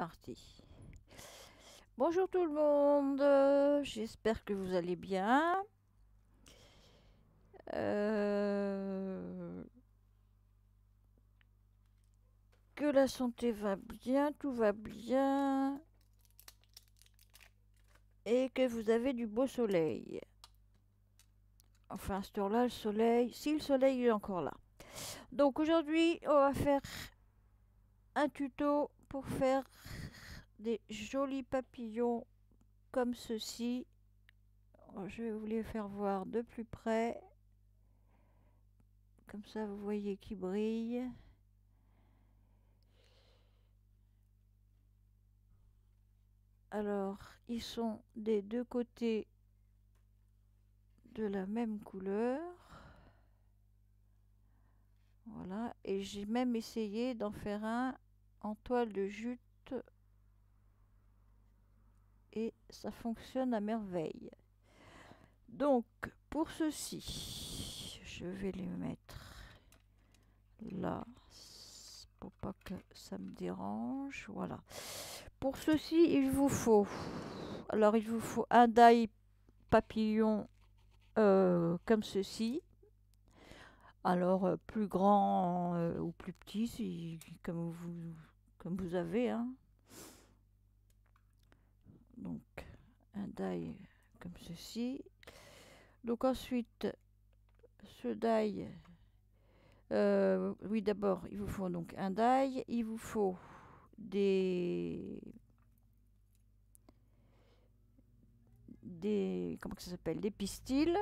parti. Bonjour tout le monde, j'espère que vous allez bien. Que la santé va bien, tout va bien. Et que vous avez du beau soleil. Enfin, à cette heure-là, le soleil, si le soleil est encore là. Donc aujourd'hui, on va faire un tuto pour faire des jolis papillons comme ceci. Je vais vous les faire voir de plus près. Comme ça, vous voyez qu'ils brillent. Alors, ils sont des deux côtés de la même couleur. Voilà, et j'ai même essayé d'en faire un en toile de jute et ça fonctionne à merveille. Donc, pour ceci, je vais les mettre là pour pas que ça me dérange. Voilà. Pour ceci, il vous faut un die papillon comme ceci. Alors, plus grand ou plus petit, comme vous avez. Hein. Donc, un die comme ceci. Donc ensuite, ce die, oui d'abord, il vous faut donc un die. Il vous faut comment ça s'appelle, des pistils.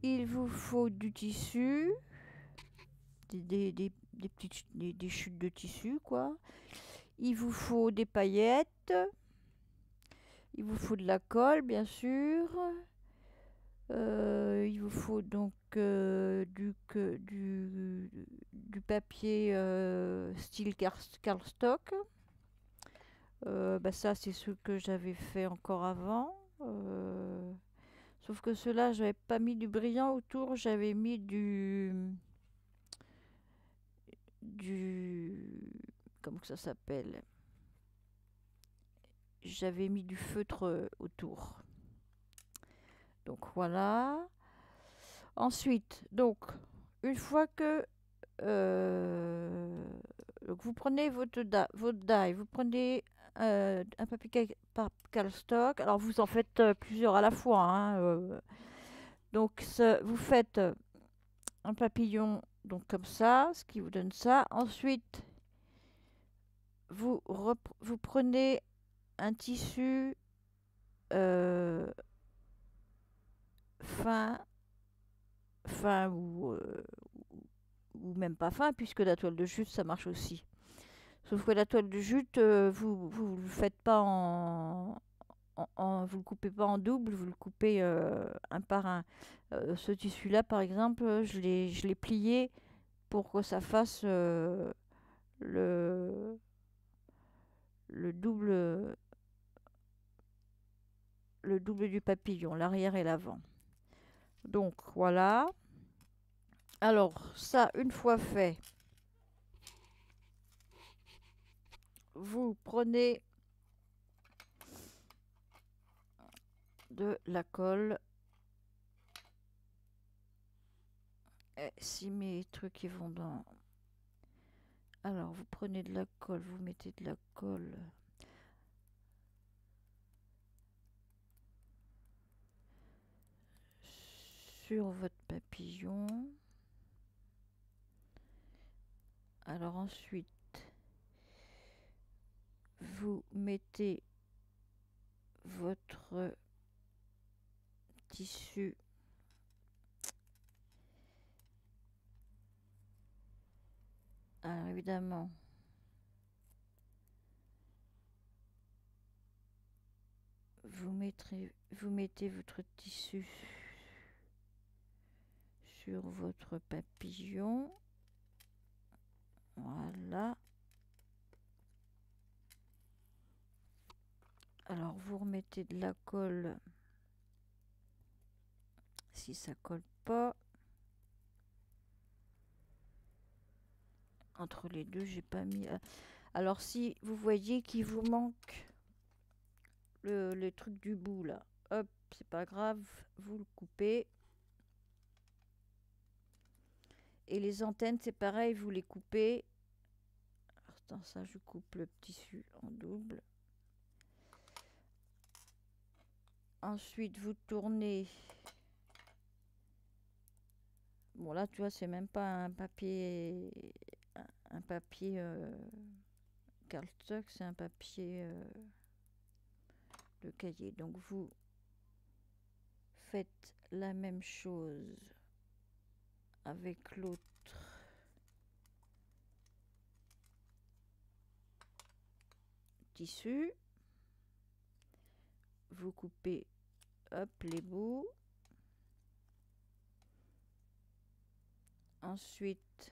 Il vous faut du tissu, des chutes de tissu, quoi. Il vous faut des paillettes. Il vous faut de la colle, bien sûr. Il vous faut donc du papier style cardstock. Ça, c'est ce que j'avais fait encore avant. Sauf que cela, j'avais pas mis du brillant autour, j'avais mis du comment que ça s'appelle? J'avais mis du feutre autour. Donc voilà. Ensuite, donc une fois que donc vous prenez votre die, vous prenez un papier cardstock. Alors vous en faites plusieurs à la fois. Hein, donc vous faites un papillon donc comme ça, ce qui vous donne ça. Ensuite, vous prenez un tissu fin, fin ou même pas fin, puisque la toile de jute ça marche aussi. Sauf que la toile de jute, vous le faites pas vous le coupez pas en double, vous le coupez un par un. Ce tissu-là, par exemple, je l'ai plié pour que ça fasse le, le double du papillon, l'arrière et l'avant. Donc voilà. Alors ça, une fois fait, vous prenez de la colle. Et si mes trucs ils vont dans... Alors vous prenez de la colle, vous mettez de la colle sur votre papillon. Alors ensuite, vous mettez votre tissu alors évidemment vous mettez votre tissu sur votre papillon. Voilà. Alors vous remettez de la colle si ça colle pas. Entre les deux, j'ai pas mis. Alors si vous voyez qu'il vous manque le truc du bout là, hop, c'est pas grave, vous le coupez. Et les antennes, c'est pareil, vous les coupez. Attends, ça, je coupe le tissu en double. Ensuite, vous tournez. Bon, là, tu vois, c'est même pas un papier, un papier cardstock, c'est un papier de cahier. Donc, vous faites la même chose avec l'autre tissu. Vous coupez, hop, les bouts. Ensuite,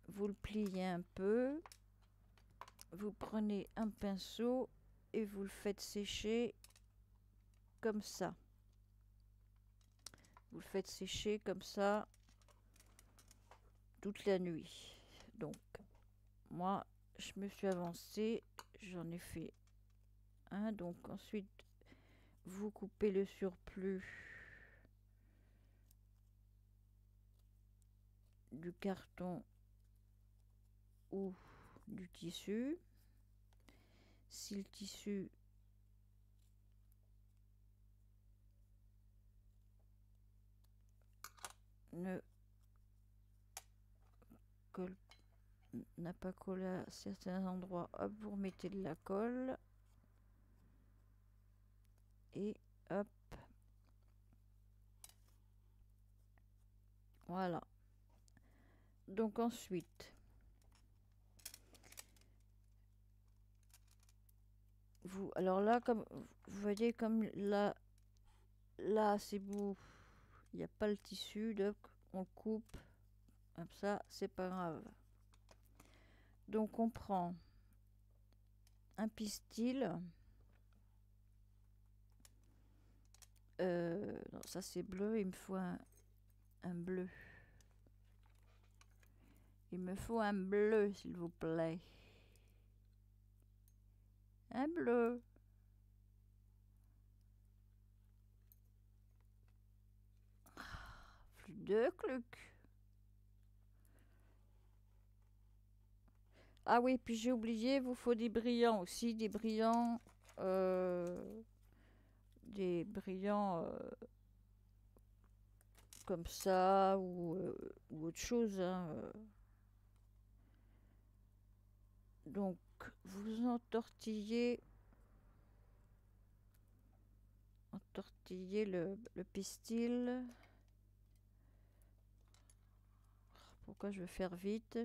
vous le pliez un peu. Vous prenez un pinceau et vous le faites sécher comme ça. Vous le faites sécher comme ça toute la nuit. Donc, moi, je me suis avancée, j'en ai fait un. Donc, ensuite, vous coupez le surplus du carton ou du tissu. Si le tissu ne colle, n'a pas collé à certains endroits, hop, vous remettez de la colle et hop, voilà. Donc ensuite, vous, alors là, comme vous voyez, comme là c'est beau, il n'y a pas le tissu, donc on coupe comme ça, c'est pas grave. Donc on prend un pistil, non, ça c'est bleu, il me faut un bleu. Il me faut un bleu, s'il vous plaît. Un bleu. Plus de cluc. Ah oui, puis j'ai oublié, vous faut des brillants aussi, des brillants, comme ça ou autre chose, hein. Donc vous entortillez le pistil. Pourquoi je vais faire vite?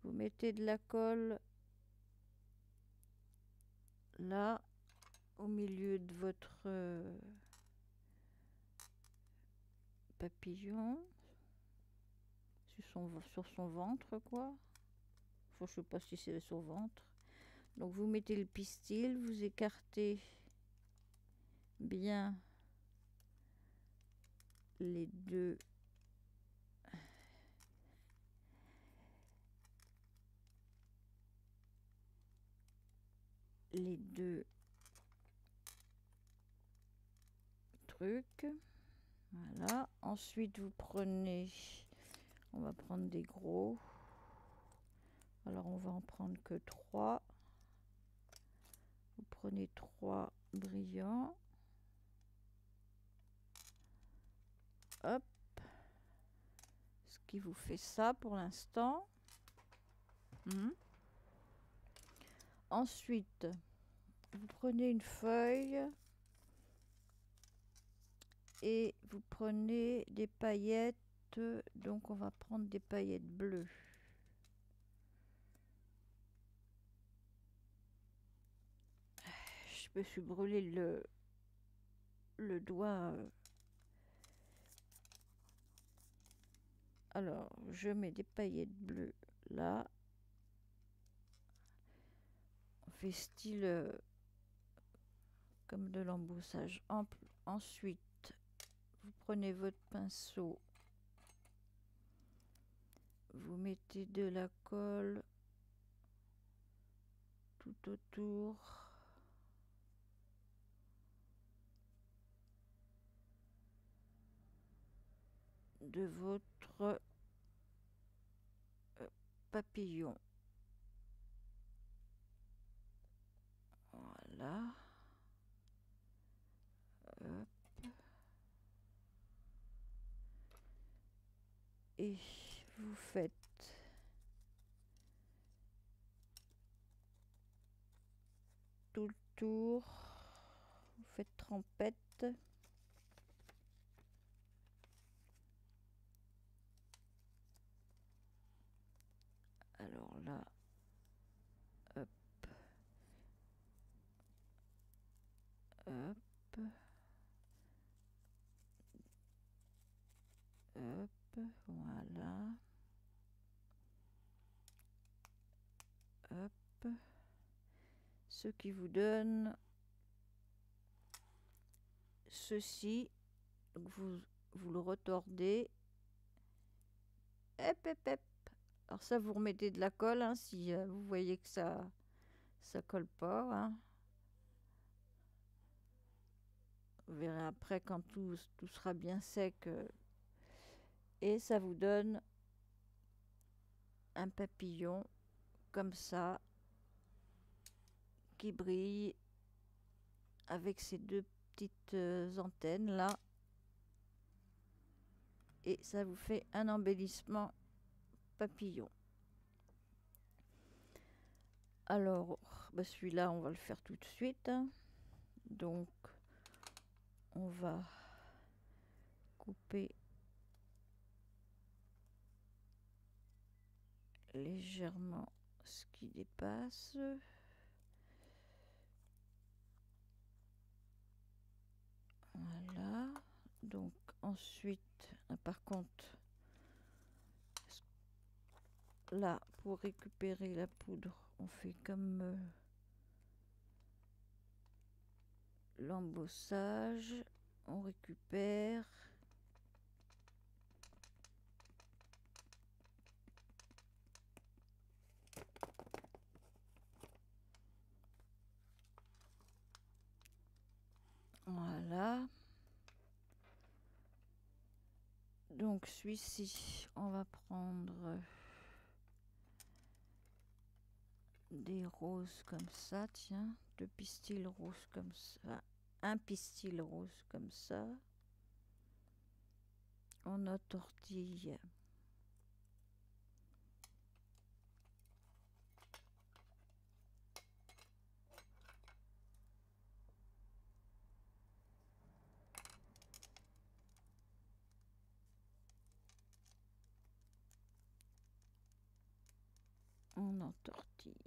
Vous mettez de la colle là au milieu de votre papillon sur son ventre, quoi. Enfin, je sais pas si c'est son ventre. Donc vous mettez le pistil, vous écartez bien les deux trucs. Voilà. Ensuite, vous prenez, on va prendre des gros. Alors, on va en prendre que 3. Vous prenez 3 brillants. Hop. Ce qui vous fait ça pour l'instant. Ensuite, vous prenez une feuille et vous prenez des paillettes. Donc, on va prendre des paillettes bleues. Je me suis brûlé le doigt. Alors, je mets des paillettes bleues là. On fait style comme de l'embossage ample. Ensuite, vous prenez votre pinceau vous mettez de la colle tout autour de votre papillon. Voilà. Hop. Et vous faites tout le tour, vous faites trempette. Alors là, hop, hop, hop, voilà, hop, ce qui vous donne ceci. Donc vous le retordez. Hop, hop, hop. Alors ça, vous remettez de la colle hein, si vous voyez que ça colle pas. Hein. Vous verrez après quand tout sera bien sec. Et ça vous donne un papillon comme ça qui brille avec ces deux petites antennes là. Et ça vous fait un embellissement papillon. Alors, bah celui-là, on va le faire tout de suite. Hein. Donc, on va couper légèrement ce qui dépasse. Voilà. Donc, ensuite, par contre, là, pour récupérer la poudre, on fait comme l'embossage. On récupère. Voilà. Donc celui-ci, on va prendre des roses comme ça, tiens, deux pistils roses comme ça, un pistil rose comme ça. On entortille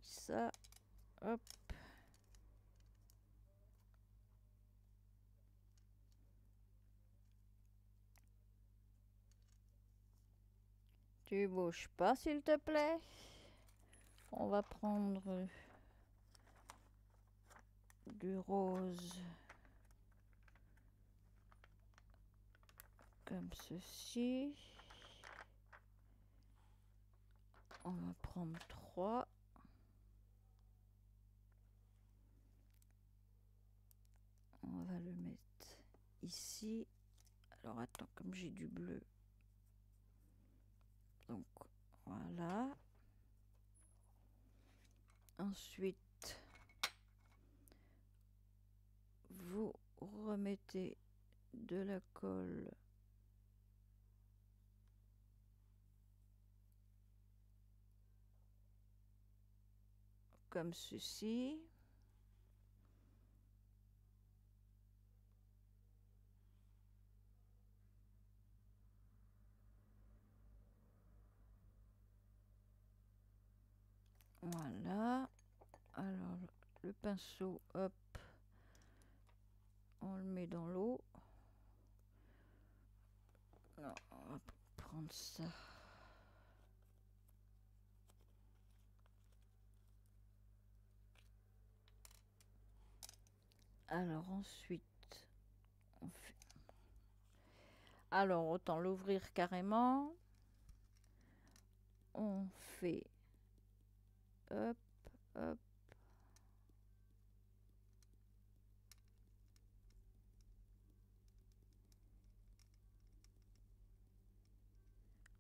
ça, hop. Tu bouges pas s'il te plaît. On va prendre du rose comme ceci. On va prendre 3. On va le mettre ici. Alors attends, comme j'ai du bleu. Donc voilà. Ensuite, vous remettez de la colle comme ceci. Voilà. Alors, le pinceau, hop, on le met dans l'eau. Non, on va prendre ça. Alors ensuite, on fait... Alors, autant l'ouvrir carrément. on fait hop, hop.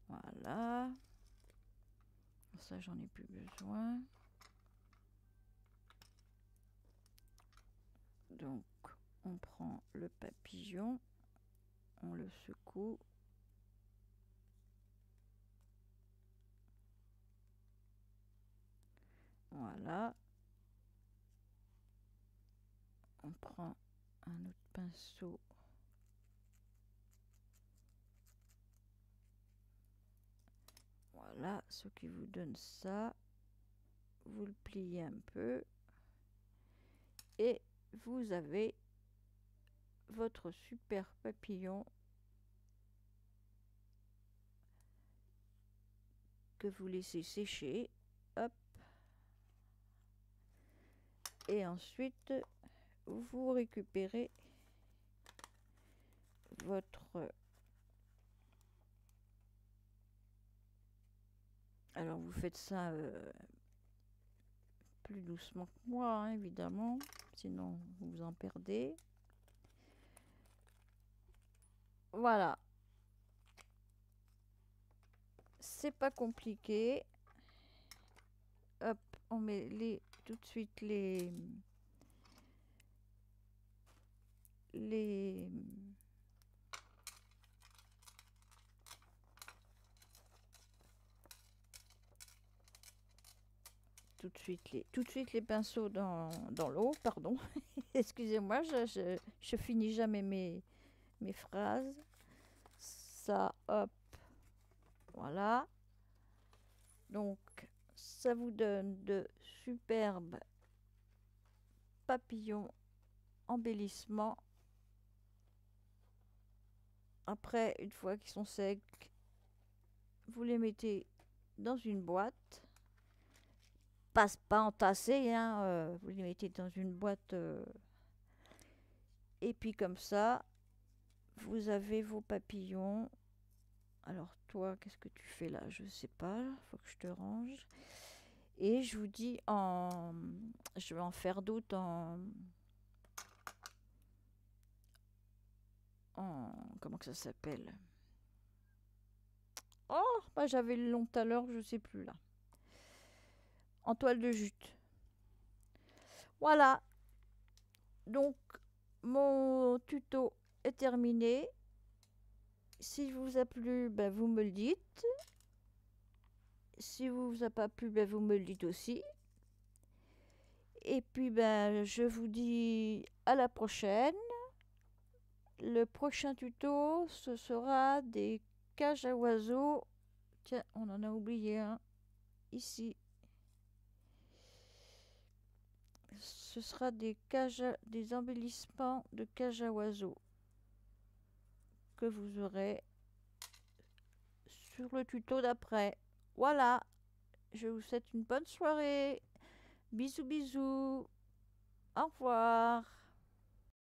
Voilà. Ça, j'en ai plus besoin. Donc, on prend le papillon, on le secoue. Voilà. On prend un autre pinceau. Voilà, ce qui vous donne ça. Vous le pliez un peu. Et vous avez votre super papillon que vous laissez sécher. Hop. Et ensuite, vous récupérez votre... Alors, vous faites ça plus doucement que moi, hein, évidemment. Sinon, vous en perdez. Voilà. C'est pas compliqué. Hop, on met tout de suite tout de suite les pinceaux dans l'eau, pardon. Excusez-moi, je finis jamais mes phrases. Ça, hop, voilà. Donc, ça vous donne de superbes papillons embellissements. Après, une fois qu'ils sont secs, vous les mettez dans une boîte. Pas entassés, hein, vous les mettez dans une boîte. Et puis comme ça, vous avez vos papillons. Alors toi, qu'est-ce que tu fais là? Je sais pas, faut que je te range. Et je vous dis je vais en faire d'autres comment que ça s'appelle? Oh, bah j'avais le long tout à l'heure, je sais plus là. En toile de jute. Voilà. Donc mon tuto est terminé. Si vous a plu, ben, vous me le dites. Si vous a pas plu, ben, vous me le dites aussi. Et puis ben je vous dis à la prochaine. Le prochain tuto, ce sera des cages à oiseaux. Tiens, on en a oublié un ici. Ce sera des embellissements de cages à oiseaux que vous aurez sur le tuto d'après. Voilà, je vous souhaite une bonne soirée. Bisous bisous. Au revoir.